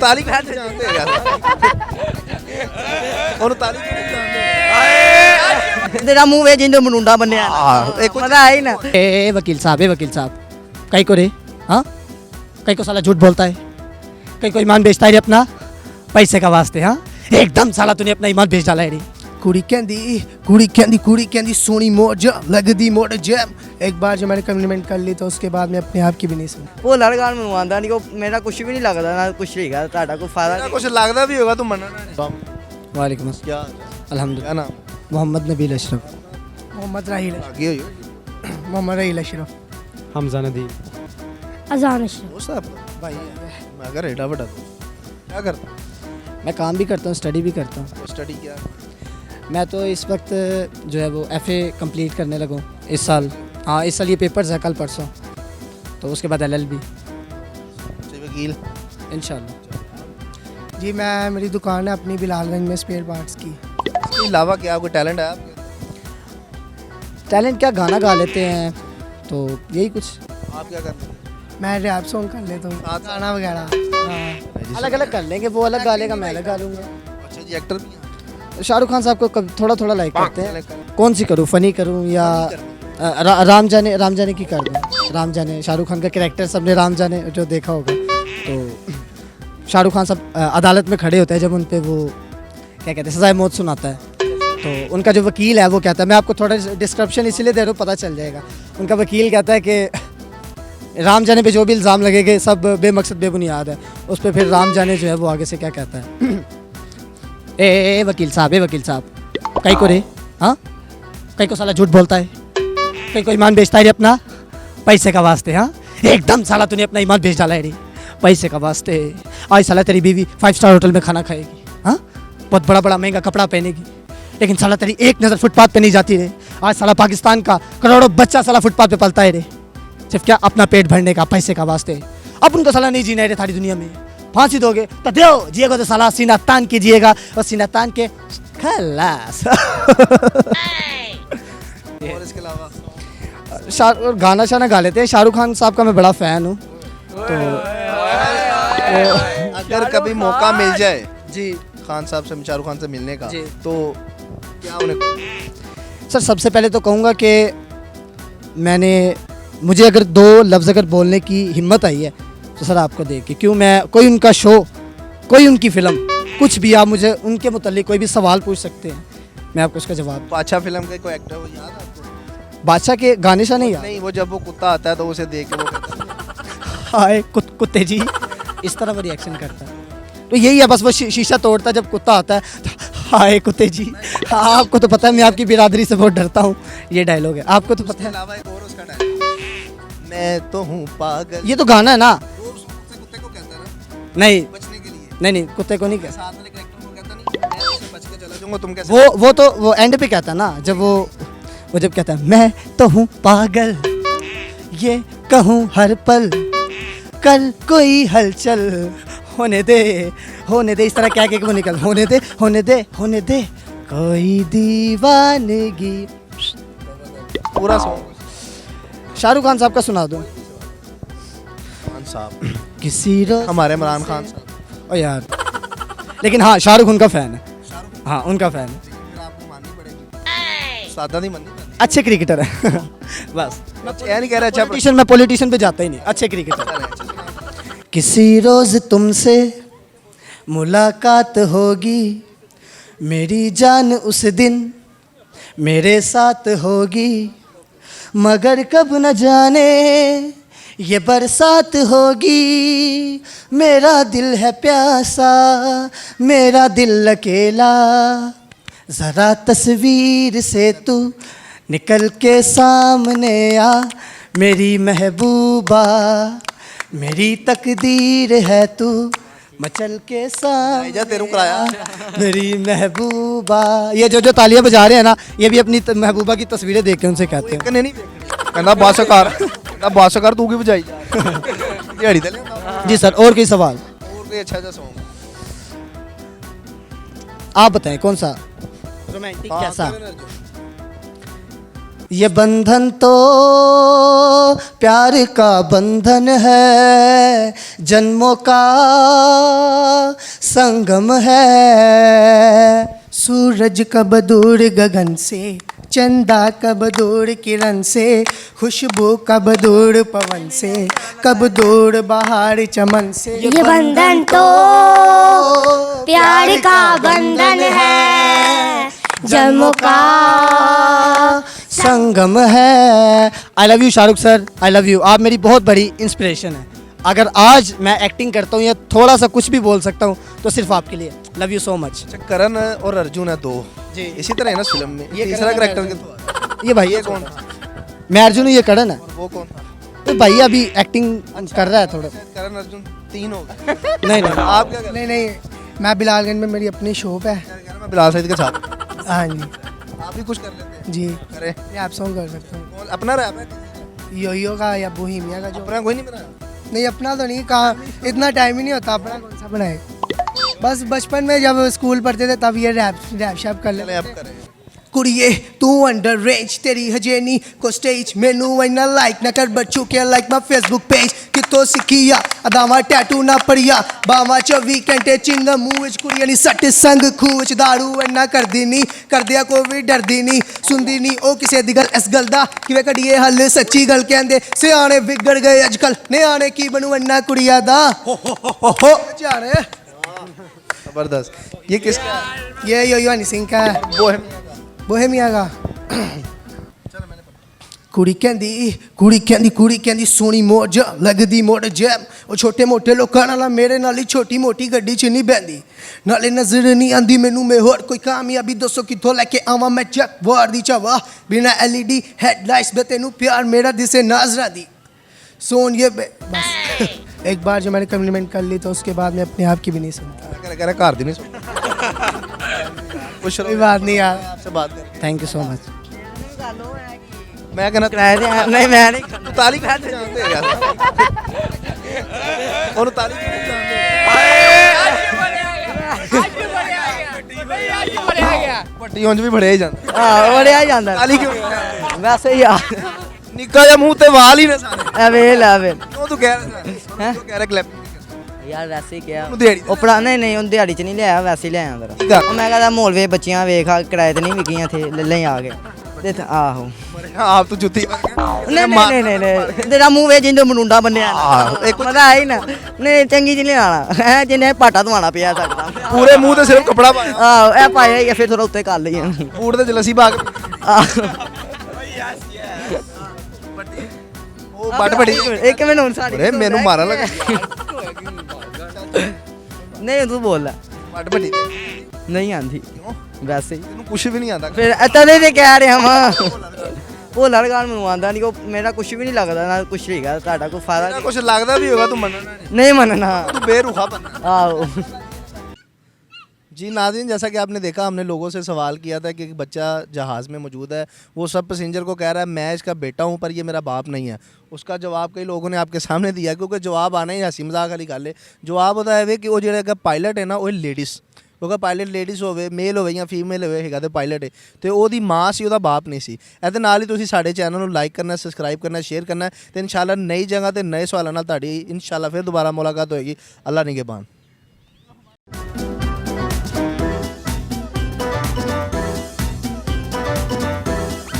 ਤਾਲੀ ਕਿਉਂ ਨਹੀਂ ਜਾਣਦੇ ਯਾਰ ਉਹਨੂੰ ਤਾਲੀ ਕਿਉਂ ਨਹੀਂ ਜਾਣਦੇ तेरा मुंह वे जिंदे मुंडा बनने पता है ना। वकील साहब कई को रे हाँ कई को साला झूठ बोलता है कई को ईमान बेचता है रे अपना पैसे का वास्ते हाँ एकदम साला तूने अपना ईमान बेच डाला है रे। कुड़ी कहती सोनी मोज लगदी मोड़ जैम। एक बार जो मैंने कम्प्लीमेंट कर ली तो उसके बाद मैं अपने आप की भी नहीं सुनी। वो लड़का मैं आंदा नहीं को मेरा कुछ भी नहीं लगता ना कुछ नहीं गा ताड़ा को फायदा कुछ लगता भी होगा तुम मनना नहीं। वालेकुम अस्सलाम क्या अल्हम्दुलिल्लाह। क्या नाम मोहम्मद नबील अशरफ। मोहम्मद राहील आगे हो मोहम्मद राहील अशरफ। हमजा नदीम। अजान अशरफ। दोस्त है आपका भाई मैं अगर एडा बड़ा तो क्या करता मैं काम भी करता हूँ स्टडी भी करता हूँ। स्टडी क्या मैं तो इस वक्त जो है वो FA कंप्लीट करने लगा हूँ इस साल। हाँ इस साल ये पेपर्स है कल परसों तो उसके बाद LLB वकील इंशाल्लाह। जी मैं मेरी दुकान है अपनी बिलालगंज में स्पेयर पार्ट्स की। इसके अलावा क्या कोई टैलेंट है आपके टैलेंट क्या गाना गा लेते हैं तो यही कुछ। आप क्या करते हैं मैं रैप सॉन्ग कर लेता हूँ गाना वगैरह। हाँ अलग अलग कर लेंगे वो अलग गा लेगा मैं अलग गा लूँगा। अच्छा जी एक्टर भी हैं शाहरुख खान साहब को थोड़ा थोड़ा लाइक करते हैं। हैं कौन सी करूँ फ़नी करूँ या राम जाने की कर दूँ। राम जाने शाहरुख खान का कैरेक्टर सबने राम जाने जो देखा होगा तो शाहरुख खान साहब अदालत में खड़े होते हैं जब उन पे वो क्या कहते हैं सज़ाए मौत सुनाता है तो उनका जो वकील है वो कहता है मैं आपको थोड़ा डिस्क्रिप्शन इसलिए दे रहा हूँ पता चल जाएगा। उनका वकील कहता है कि राम जाने पे जो भी इल्ज़ाम लगेंगे सब बेमकसद बेबुनियाद है। उस पर फिर राम जाने जो है वो आगे से क्या कहता है वकील साहब कई को रे हाँ कई को साला झूठ बोलता है कई को ईमान बेचता है रे अपना पैसे का वास्ते हाँ एकदम साला तूने अपना ईमान बेच डाला है रे पैसे का वास्ते। आज साला तेरी बीवी 5 स्टार होटल में खाना खाएगी हाँ बहुत बड़ा महंगा कपड़ा पहनेगी लेकिन साला तेरी एक नज़र फुटपाथ पे नहीं जाती रे। आज साला पाकिस्तान का करोड़ों बच्चा साला फुटपाथ पे पलता है रे सिर्फ क्या अपना पेट भरने का पैसे का वास्ते। अब उनको साला नहीं जीना है रे थारी दुनिया में फांसी दोगे तो दो जिएगा तो साला सीना तान के जिएगा और सीना तान के खलास। और इसके अलावा गाना शाना गा लेते हैं। शाहरुख खान साहब का मैं बड़ा फ़ैन हूँ तो अगर कभी मौका मिल जाए जी खान साहब से शाहरुख खान से मिलने का जी। तो क्या उन्हें सर सबसे पहले तो कहूँगा कि मुझे अगर 2 लफ्ज़ अगर बोलने की हिम्मत आई है तो सर आपको देख के क्यों मैं कोई उनका शो कोई उनकी फ़िल्म कुछ भी आप मुझे उनके मुतालिक कोई भी सवाल पूछ सकते हैं मैं आपको उसका जवाब। बादशाह फिल्म का कोई एक्टर वो याद है आपको बादशाह के गाने शाने याद नहीं वो जब वो कुत्ता आता है तो उसे देख के वो कहता है हाय कुत्ते जी इस तरह वो रिएक्शन करता है तो यही है बस वो शीशा तोड़ता है जब कुत्ता आता है तो हाय कुत्ते जी। आपको तो पता है मैं आपकी बिरादरी से बहुत डरता हूँ ये डायलॉग है आपको तो पता है। अलावा एक और उसका डायलॉग मैं तो हूँ पागल ये तो गाना है ना। वो कुत्ते को कहता है ना नहीं बचने के लिए नहीं कुत्ते को नहीं कहता साथ वाले कैरेक्टर को कहता नहीं मैं तुझसे बच के चला जाऊंगा तुम कैसे वो तो वो एंड पे कहता है ना जब वो जब कहता है मैं तो हूँ पागल ये कहूँ हर पल कल कोई हलचल होने दे इस तरह क्या वो निकल होने दे कोई दीवानगी। पूरा सॉन्ग शाहरुख खान साहब का सुना दो। खान साहब किसी रोज हमारे इमरान खान साहब ओ यार लेकिन हाँ शाहरुख उनका फ़ैन है। हाँ उनका फ़ैन है। फिर आपको माननी पड़ेगी सादा नहीं माननी पड़ेगी अच्छे क्रिकेटर है बस यह नहीं कह रहा अच्छा मैं पॉलिटिशियन पे जाता ही नहीं अच्छे क्रिकेटर। किसी रोज तुमसे मुलाकात होगी मेरी जान उस दिन मेरे साथ होगी मगर कब न जाने ये बरसात होगी मेरा दिल है प्यासा मेरा दिल अकेला ज़रा तस्वीर से तू निकल के सामने आ मेरी महबूबा मेरी तकदीर है तू मचल के सामने तेरू कराया मेरी महबूबा। ये जो तालियां बजा रहे हैं ना ये भी अपनी महबूबा की तस्वीरें देख के उनसे कहते हैं नहीं कहना बासकार तू की बजाई दिहाड़ी दे ले। जी सर और कोई सवाल और कोई अच्छा सा सॉन्ग आप बताएं कौन सा रोमांटिक कैसा। ये बंधन तो प्यार का बंधन है, जन्मों का संगम है। सूरज कब दूर गगन से, चंदा कब दूर किरण से, खुशबू कब दूर पवन से, कब दूर बहार चमन से। ये बंधन तो प्यार का बंधन है, जन्मों का संगम है। I love you Shahrukh sir, I love you. आप मेरी बहुत बड़ी इंस्पिरेशन है। अगर आज मैं एक्टिंग करता हूँ या थोड़ा सा कुछ भी बोल सकता हूँ तो सिर्फ आपके लिए। Love you so much. अच्छा, करण और अर्जुन है दो जी। इसी तरह है ना फिल्म में, ये तीसरा करण है, करेक्टर ये भाई ये है, कौन था? मैं अर्जुन हूँ, ये करण है। वो कौन था? तो भाई अभी एक्टिंग कर रहा है थोड़ा। करण अर्जुन 3 हो गए। नहीं नहीं आप क्या कर रहे नहीं नहीं, मैं बिलालगंज में मेरी अपनी शॉप है। हैं? मैं बिलाल सईद के साथ। हाँ जी आप भी कुछ कर लेते हैं? जी, करे मैं आप सॉन्ग कर सकता हूँ। कौन अपना रैप है? योयो का या बोहेमिया का जो। अपना कोई नहीं बनाया? नहीं अपना तो नहीं, कहाँ इतना टाइम ही नहीं होता, अपना कौन सा बनाए। बस बचपन में जब स्कूल पढ़ते थे तब ये रैप शैप कर चले लेते। आप करें। कुड़िए तू अंडर रेंज, तेरी हजे नहीं को स्टेज, मैनू इना लाइक ना कर बच्चों के लाइक माई फेसबुक पेज। कितो सिखिया अदावा टैटू ना पड़िया, बावा 24 घंटे चिंग मूँह विच, कुड़िया नी सट संग खूह विच, दारू इना करदी नहीं, करदिया कोई भी डरदी नहीं, सुनदी नहीं ओ किसे दी गल। इस गल दा किवें कढिए हल, सच्ची गल कहंदे सियाणे विगड़ गए अजकल, न्याणे की बनू इना कुड़िया दा। हो जाने जबरदस्त। ये किसका है? ये योयो हनी सिंह का है, बोहेमिया का। बोहेमिया का। कुड़ी कहंदी सोनी मौज लगदी मोड़ जैम, ਉਹ ਛੋਟੇ ਮੋਟੇ ਲੋਕਾਂ ਨਾਲ ਮੇਰੇ ਨਾਲ ਹੀ ਛੋਟੀ ਮੋਟੀ ਗੱਡੀ 'ਚ ਨਹੀਂ ਬੈਂਦੀ, ਨਾਲੇ ਨਜ਼ਰ ਨਹੀਂ ਆਂਦੀ ਮੈਨੂੰ ਮੈਂ ਹੋਰ ਕੋਈ ਕਾਮਯਾਬੀ ਦੱਸੋ ਕਿੱਥੋਂ ਲੈ ਕੇ ਆਵਾਂ ਮੈਂ ਚੱਕ ਵਾਰ ਦੀ ਚਾਵਾ, ਬਿਨਾ LED हेडलाइट्स में तेनू प्यार मेरा दिसे नाजरा दी सोन ये बस। एक बार जो मैंने कम्प्लीमेंट कर ली तो उसके बाद मैं अपने आप की भी नहीं सुनता। कह रहा घर दी नहीं सुन। कुछ कोई बात नहीं यार। आपसे बात कर। Thank you so much. मैं कहना नहीं मैं नहीं तू ताली क्यों नहीं जानते यार? और ताली क्यों नहीं जानते? पट्टी ਉਂਝ ਵੀ ਬੜੇ ਹੀ ਜਾਂਦੇ। वड़िया ही जाता ਤਾਲੀ ਕਿਉਂ ਨਹੀਂ? वैसे ही यार। ਨਿੱਕਾ ਜਿਹਾ ਮੂੰਹ ਤੇ ਵਾਲ ਹੀ ਨੇ ਸਾਰੇ। अवेल अवेल ਕਿਉਂ ਤੂੰ ਕਹਿ ਰਿਹਾ? हैं? ਤੂੰ ਕਹਿ ਰਿਹਾ ਕਲਿੱਪ यार वैसे ही क्या ਉਹਨੂੰ ਦਿਹਾੜੀ ਉਹ ਪੜਾ ਨਹੀਂ ਉਹ ਦਿਹਾੜੀ ਚ ਨਹੀਂ ਲਿਆਇਆ, ਵੈਸੇ ਹੀ ਲਿਆਇਆ ਫਿਰ। ਠੀਕ ਆ। ਉਹ ਮੈਂ ਕਹਿੰਦਾ ਮੋਲ ਵੇ ਬੱਚੀਆਂ ਵੇਖ ਆ ਕਿਰਾਏ ਤੇ ਨਹੀਂ ਵਿਕੀਆਂ ਥੇ ਲੈ ਲੈ ਆ ਗਏ ਤੇ ਆਹੋ। ਆਪ ਤੂੰ ਜੁੱਤੀ ਮਾਰ ਕੇ ਨਹੀਂ ਤੇਰਾ ਮੂੰਹ ਵੇ ਜਿੰਦੋਂ ਮਨੂੰਡਾ ਬੰਨਿਆ ਆਹੋ, ਇੱਕ ਮਜ਼ਾ ਆਈ ਨਾ। ਨਹੀਂ ਚੰਗੀ ਜਿਹੀ ਲਿਆਣਾ ਹੈ, ਜਿਹਨੇ ਪਾਟਾ ਧਵਾਣਾ ਪਿਆ ਸਕਦਾ। ਪੂਰੇ ਮੂੰਹ ਤੇ ਸਿਰਫ ਕੱਪੜਾ ਪਾਇਆ। ਆਹੋ ਇਹ ਪਾਇਆ ਹੀ ਆ, ਫਿਰ ਥੋੜਾ ਉੱਤੇ ਕਰ ਲਈ ਬੂਟ ਤੇ ਜਲਸੀ ਪਾ ਕੇ ਆਹੋ। ਉਹ ਬੱਟ ਬੜੀ। ਇੱਕ ਮਿੰਟ ਹੁਣ ਸਾਡੀ ਅਰੇ ਮੈਨੂੰ ਮਾਰਨ ਲੱਗਾ। ਨਹੀਂ ਤੂੰ ਬੋਲ ਲੈ। ਬੱਟ ਬੜੀ ਨਹੀਂ ਆਂਦੀ ਵੈਸੇ ਹੀ ਤੈਨੂੰ ਕੁਝ ਵੀ ਨਹੀਂ ਆਉਂਦਾ। ਫਿਰ ਤਦੇ ਤੇ ਕਹਿ ਰਿਹਾ ਵਾਂ। ਉਹ ਲੜਗਾਣ ਮੈਨੂੰ ਆਂਦਾ ਨਹੀਂ, ਉਹ ਮੇਰਾ ਕੁਝ ਵੀ ਨਹੀਂ ਲੱਗਦਾ ਨਾ ਕੁਝ ਹੈਗਾ, ਤੁਹਾਡਾ ਕੋਈ ਫਾਇਦਾ ਤੇਰਾ ਕੁਝ ਲੱਗਦਾ ਵੀ ਹੋਗਾ ਤੂੰ ਮੰਨਣਾ ਨਹੀਂ। ਨਹੀਂ ਮੰਨਣਾ। तू बेरुखा बनना। ਆਹੋ। जी नाज़रीन, जैसा कि आपने देखा, हमने लोगों से सवाल किया था कि एक बच्चा जहाज़ में मौजूद है, वो सब पैसेंजर को कह रहा है मैं इसका बेटा हूँ पर ये मेरा बाप नहीं है। उसका जवाब कई लोगों ने आपके सामने दिया, क्योंकि जवाब आना ही हंसी मजाक वाली गल है। जवाब होता है कि वो जो पायलट है ना वो लेडीज़, क्योंकि पायलट लेडीज़ होवे, मेल होवे या फीमेल होवे हैगा ते पायलट है, तो ਉਹਦੀ ਮਾਂ ਸੀ, ਉਹਦਾ ਬਾਪ ਨਹੀਂ ਸੀ। ਇਹਦੇ ਨਾਲ ਹੀ ਤੁਸੀਂ ਸਾਡੇ ਚੈਨਲ ਨੂੰ ਲਾਈਕ ਕਰਨਾ, ਸਬਸਕ੍ਰਾਈਬ ਕਰਨਾ, ਸ਼ੇਅਰ ਕਰਨਾ ਤੇ ਇਨਸ਼ਾਅੱਲਾ ਨਈ ਜਗ੍ਹਾ ਤੇ ਨਏ ਸਵਾਲਾਂ ਨਾਲ ਤੁਹਾਡੀ ਇਨਸ਼ਾਅੱਲਾ ਫਿਰ ਦੁਬਾਰਾ ਮੁਲਾਕਾਤ ਹੋਏਗੀ। ਅੱਲਾ ਨਿਗਹਿਬਾਨ।